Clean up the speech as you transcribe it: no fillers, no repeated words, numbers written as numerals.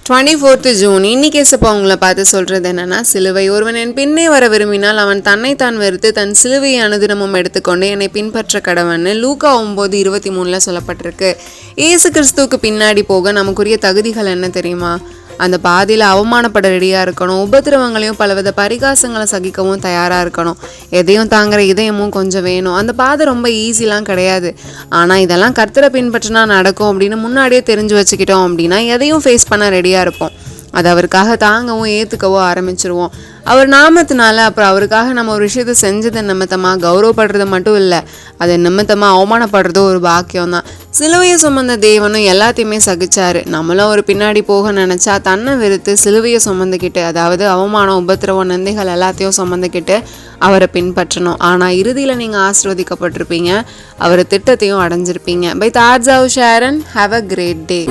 24th June. இன்னைக்கு ஏசப்பா உங்களை பார்த்து சொல்றது என்னன்னா, சிலுவை. ஒருவன் என் பின்னே வர விரும்பினால் அவன் தன்னைத்தான் வெறுத்து தன் சிலுவையை அனுதினமும் எடுத்துக்கொண்டு என்னை பின்பற்ற கடவன்னு லூக்கா 9:23 சொல்லப்பட்டிருக்கு. இயேசு கிறிஸ்துவுக்கு பின்னாடி போக நமக்குரிய தகுதிகள் என்ன தெரியுமா? அந்த பாதையில் அவமானப்பட ரெடியாக இருக்கணும், உபத்திரவங்களையும் பலவித பரிகாசங்களை சகிக்கவும் தயாராக இருக்கணும், எதையும் தாங்குற இதயமும் கொஞ்சம் வேணும். அந்த பாதை ரொம்ப ஈஸிலாம் கிடையாது. ஆனால் இதெல்லாம் கர்த்தரை பின்பற்றினா நடக்கும் அப்படின்னு முன்னாடியே தெரிஞ்சு வச்சுக்கிட்டோம் அப்படின்னா எதையும் ஃபேஸ் பண்ண ரெடியாக இருப்போம். அது அவருக்காக தாங்கவும் ஏற்றுக்கவோ ஆரம்பிச்சிருவோம். அவர் நாமத்தினால அப்புறம் அவருக்காக நம்ம ஒரு விஷயத்தை செஞ்சது நிமித்தமாக கௌரவப்படுறது மட்டும் இல்லை, அது நிமித்தமாக அவமானப்படுறதோ ஒரு பாக்கியம்தான். சிலுவையை சுமந்த தேவனும் எல்லாத்தையுமே சகிச்சாரு. நம்மளும் ஒரு பின்னாடி போக நினச்சா தன்னை வெறுத்து சிலுவையை சுமந்துக்கிட்டு, அதாவது அவமானம், உபத்திரவம், நன்றிகள் எல்லாத்தையும் சுமந்துக்கிட்டு அவரை பின்பற்றணும். ஆனால் இறுதியில் நீங்கள் ஆசீர்வதிக்கப்பட்டிருப்பீங்க, அவர் திட்டத்தையும் அடைஞ்சிருப்பீங்க. பை தாட்ஸாவ் ஷேரன். Have a great day.